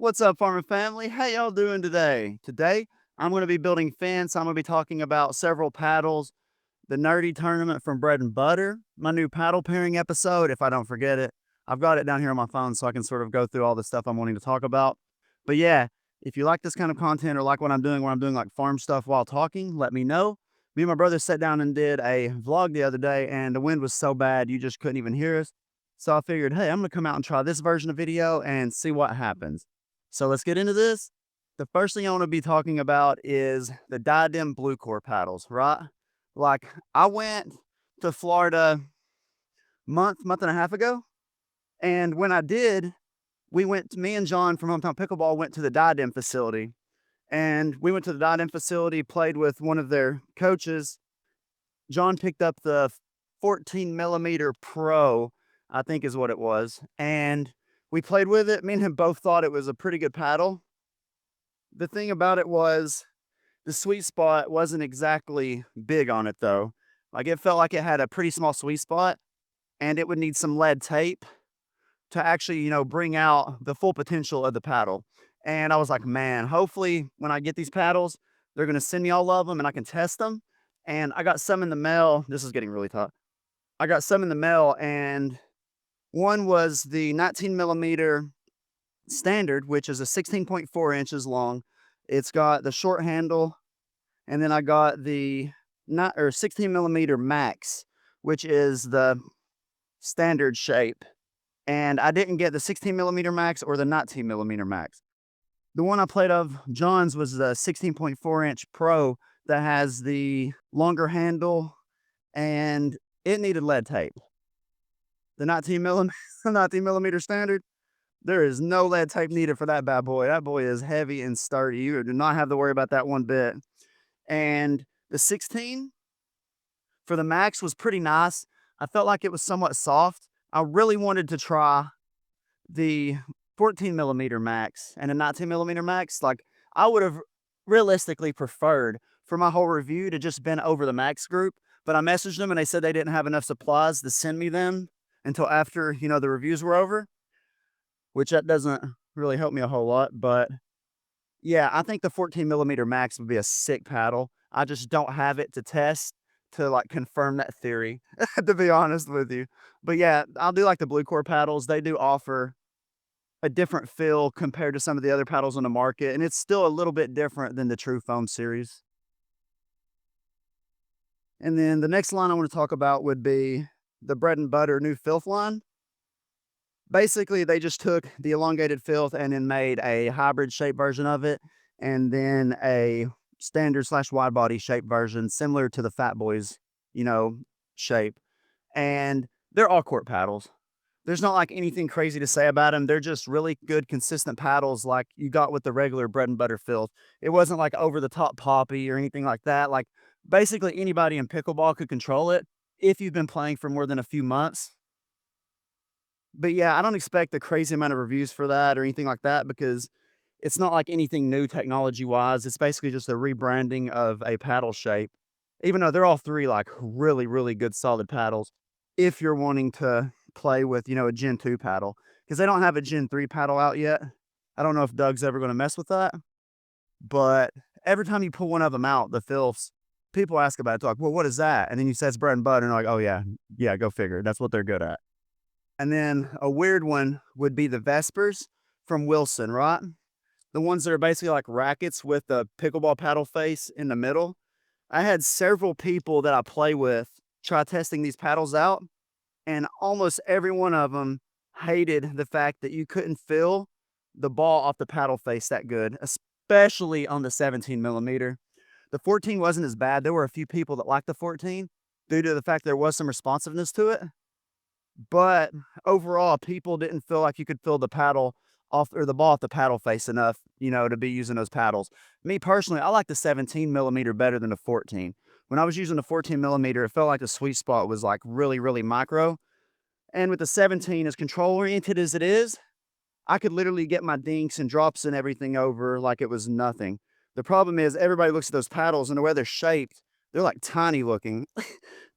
What's up, farming family? How y'all doing today? Today, I'm going to be building fence. I'm going to be talking about several paddles, the nerdy tournament from Bread and Butter, my new paddle pairing episode, if I don't forget it. I've got it down here on my phone so I can sort of go through all the stuff I'm wanting to talk about. But yeah, if you like this kind of content or like what I'm doing, where I'm doing like farm stuff while talking, let me know. Me and my brother sat down and did a vlog the other day, and the wind was so bad you just couldn't even hear us. So I figured, hey, I'm going to come out and try this version of video and see what happens. So let's get into this. The first thing I want to be talking about is the Diadem Bluecore paddles, right? Like I went to Florida month and a half ago, and when I did, me and John from Hometown Pickleball went to the Diadem facility, and we went to the Diadem facility, played with one of their coaches. John picked up the 14 millimeter Pro, I think is what it was, and we played with it. Me and him both thought it was a pretty good paddle. The thing about it was the sweet spot wasn't exactly big on it though. Like it felt like it had a pretty small sweet spot and it would need some lead tape to actually, bring out the full potential of the paddle. And I was like, man, hopefully when I get these paddles, they're going to send me all of them and I can test them. And I got some in the mail. This is getting really tough. I got some in the mail, and one was the 19 millimeter standard, which is a 16.4 inches long. It's got the short handle, and then I got the not or 16 millimeter max, which is the standard shape. And I didn't get the 16 millimeter max or the 19 millimeter max. The one I played of John's was the 16.4-inch Pro that has the longer handle, and it needed lead tape. The 19 millimeter, 19 millimeter standard, there is no lead tape needed for that bad boy. That boy is heavy and sturdy. You do not have to worry about that one bit. And the 16 for the max was pretty nice. I felt like it was somewhat soft. I really wanted to try the 14 millimeter max and a 19 millimeter max. Like I would have realistically preferred for my whole review to just been over the max group, but I messaged them and they said they didn't have enough supplies to send me them until after, the reviews were over, which that doesn't really help me a whole lot. But yeah, I think the 14 millimeter max would be a sick paddle. I just don't have it to test to like confirm that theory, to be honest with you. But yeah, I'll do like the Bluecore paddles. They do offer a different feel compared to some of the other paddles on the market, and it's still a little bit different than the True Foam series. And then the next line I want to talk about would be the Bread and Butter New Filth line. Basically, they just took the elongated filth and then made a hybrid shape version of it, and then a standard slash wide body shape version similar to the Fat Boys, shape. And they're all court paddles. There's not like anything crazy to say about them. They're just really good, consistent paddles like you got with the regular Bread and Butter filth. It wasn't like over the top poppy or anything like that. Like basically anybody in pickleball could control it if you've been playing for more than a few months. But yeah, I don't expect a crazy amount of reviews for that or anything like that because it's not like anything new technology wise. It's basically just a rebranding of a paddle shape, even though they're all three like really, really good solid paddles. If you're wanting to play with, a Gen 2 paddle, because they don't have a Gen 3 paddle out yet. I don't know if Doug's ever going to mess with that, but every time you pull one of them out, the filths, people ask about it. They're like, well, what is that? And then you say it's bread and butter, and they're like, oh, yeah, go figure. That's what they're good at. And then a weird one would be the Vespers from Wilson, right? The ones that are basically like rackets with the pickleball paddle face in the middle. I had several people that I play with try testing these paddles out, and almost every one of them hated the fact that you couldn't feel the ball off the paddle face that good, especially on the 17 millimeter. The 14 wasn't as bad. There were a few people that liked the 14 due to the fact there was some responsiveness to it. But overall, people didn't feel like you could feel the paddle off or the ball off the paddle face enough, to be using those paddles. Me personally, I like the 17 millimeter better than the 14. When I was using the 14 millimeter, it felt like the sweet spot was like really, really micro. And with the 17, as control oriented as it is, I could literally get my dinks and drops and everything over like it was nothing. The problem is everybody looks at those paddles and the way they're shaped, they're like tiny looking.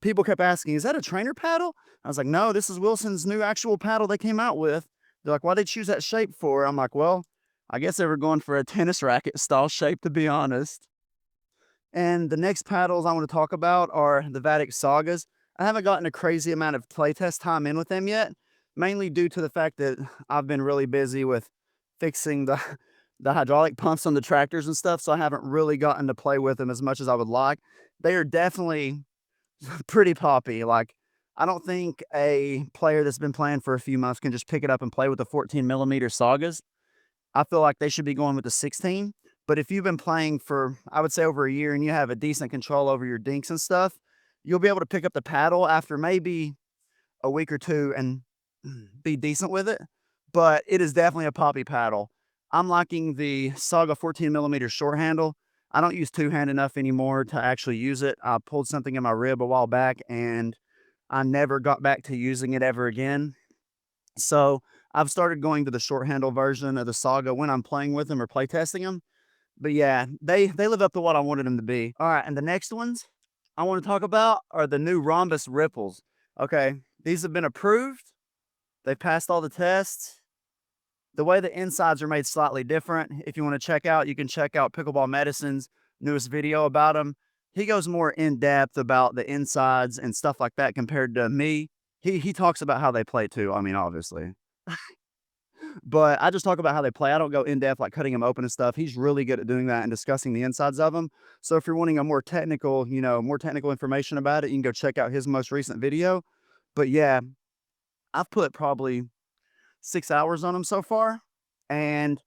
People kept asking, is that a trainer paddle? I was like, no, this is Wilson's new actual paddle they came out with. They're like, why'd they choose that shape for? I'm like, well, I guess they were going for a tennis racket style shape, to be honest. And the next paddles I want to talk about are the Vatic Sagas. I haven't gotten a crazy amount of playtest time in with them yet, mainly due to the fact that I've been really busy with fixing the the hydraulic pumps on the tractors and stuff, so I haven't really gotten to play with them as much as I would like. They are definitely pretty poppy. Like, I don't think a player that's been playing for a few months can just pick it up and play with the 14 millimeter Sagas. I feel like they should be going with the 16. But if you've been playing for, I would say, over a year and you have a decent control over your dinks and stuff, you'll be able to pick up the paddle after maybe a week or two and be decent with it. But it is definitely a poppy paddle. I'm liking the Saga 14 millimeter short handle. I don't use two hand enough anymore to actually use it. I pulled something in my rib a while back and I never got back to using it ever again. So I've started going to the short handle version of the Saga when I'm playing with them or playtesting them. But yeah, they live up to what I wanted them to be. All right, and the next ones I want to talk about are the new Rhombus Ripples. Okay, these have been approved. They passed all the tests. The way the insides are made slightly different. If you want to check out, you can check out Pickleball Medicine's newest video about them. He goes more in depth about the insides and stuff like that compared to me. He talks about how they play too. I mean, obviously. But I just talk about how they play. I don't go in depth like cutting them open and stuff. He's really good at doing that and discussing the insides of them. So if you're wanting a more technical, more technical information about it, you can go check out his most recent video. But yeah, I've put probably 6 hours on them so far. And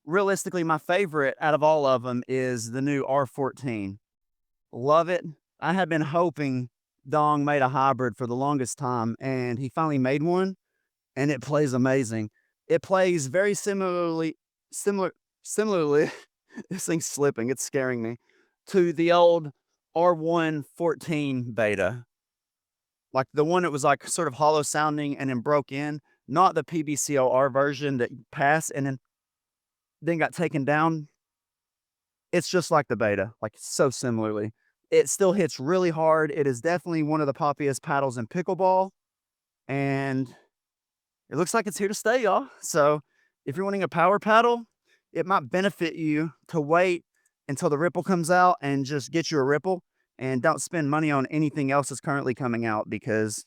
realistically, my favorite out of all of them is the new R14. Love it. I had been hoping Dong made a hybrid for the longest time, and he finally made one, and it plays amazing. It plays very similarly, this thing's slipping, it's scaring me, to the old R114 beta. Like the one that was like sort of hollow sounding and then broke in, not the PBCOR version that passed and then got taken down. It's just like the beta, like so similarly. It still hits really hard. It is definitely one of the poppiest paddles in pickleball. And it looks like it's here to stay, y'all. So if you're wanting a power paddle, it might benefit you to wait until the Ripple comes out and just get you a Ripple and don't spend money on anything else that's currently coming out because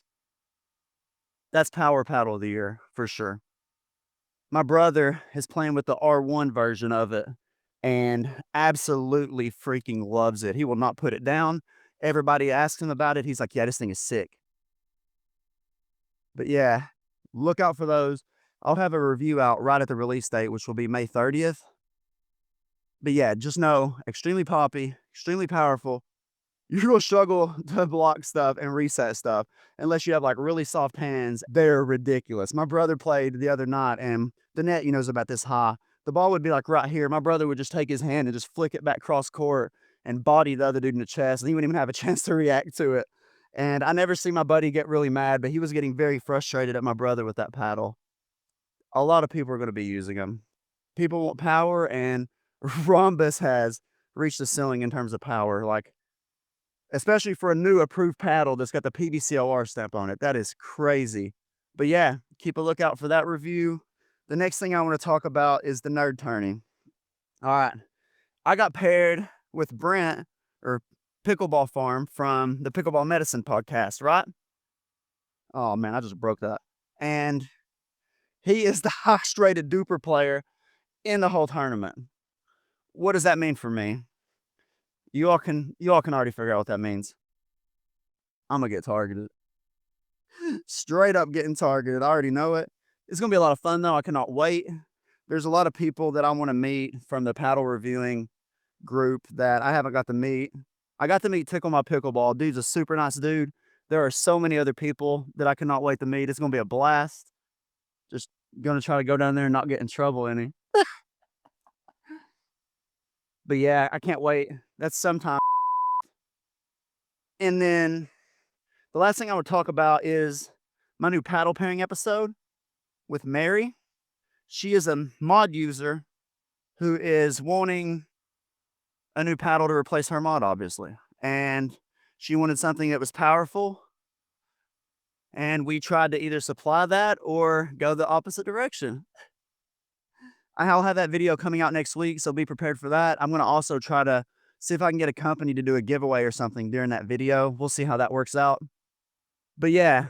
that's power paddle of the year for sure. My brother is playing with the R1 version of it and absolutely freaking loves it. He will not put it down. Everybody asks him about it. He's like, yeah, this thing is sick. But yeah, look out for those. I'll have a review out right at the release date, which will be May 30th. But yeah, just know extremely poppy, extremely powerful. You're gonna struggle to block stuff and reset stuff unless you have like really soft hands. They're ridiculous. My brother played the other night and the net, is about this high. The ball would be like right here. My brother would just take his hand and just flick it back cross court and body the other dude in the chest. And he wouldn't even have a chance to react to it. And I never see my buddy get really mad, but he was getting very frustrated at my brother with that paddle. A lot of people are going to be using them. People want power, and Rhombus has reached the ceiling in terms of power. Like, especially for a new approved paddle that's got the PBCOR stamp on it. That is crazy. But yeah, keep a lookout for that review. The next thing I want to talk about is the Nerd Tourney. All right. I got paired with Brent or Pickleball Farm from the Pickleball Medicine podcast, right? Oh man, I just broke that. And he is the highest rated duper player in the whole tournament. What does that mean for me? You all can already figure out what that means. I'm gonna get targeted. Straight up getting targeted. I already know it. It's gonna be a lot of fun though. I cannot wait. There's a lot of people that I want to meet from the paddle reviewing group that I haven't got to meet. I got to meet Tickle My Pickleball. Dude's a super nice dude. There are so many other people that I cannot wait to meet. It's gonna be a blast. Just gonna try to go down there and not get in trouble any. But yeah, I can't wait. That's sometime. And then the last thing I would talk about is my new paddle pairing episode with Mary. She is a mod user who is wanting a new paddle to replace her mod, obviously. And she wanted something that was powerful. And we tried to either supply that or go the opposite direction. I'll have that video coming out next week, so be prepared for that. I'm gonna also try to see if I can get a company to do a giveaway or something during that video. We'll see how that works out. But yeah,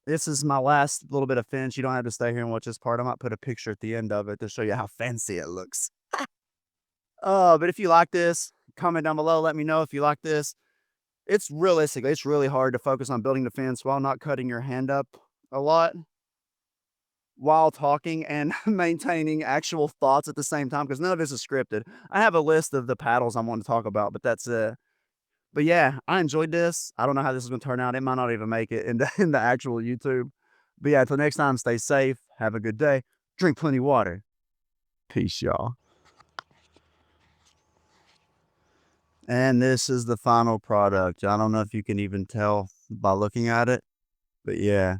this is my last little bit of fence. You don't have to stay here and watch this part. I might put a picture at the end of it to show you how fancy it looks. But if you like this, comment down below. Let me know if you like this. It's realistically, it's really hard to focus on building the fence while not cutting your hand up a lot while talking and maintaining actual thoughts at the same time because none of this is scripted. I have a list of the paddles I want to talk about, but that's it. But yeah, I enjoyed this. I don't know how this is gonna turn out. It might not even make it in the actual YouTube. But yeah, until next time, stay safe. Have a good day. Drink plenty of water. Peace, y'all. And this is the final product. I don't know if you can even tell by looking at it, but yeah.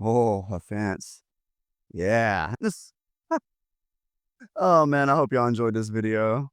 Oh, a fence. Yeah. This Oh man, I hope y'all enjoyed this video.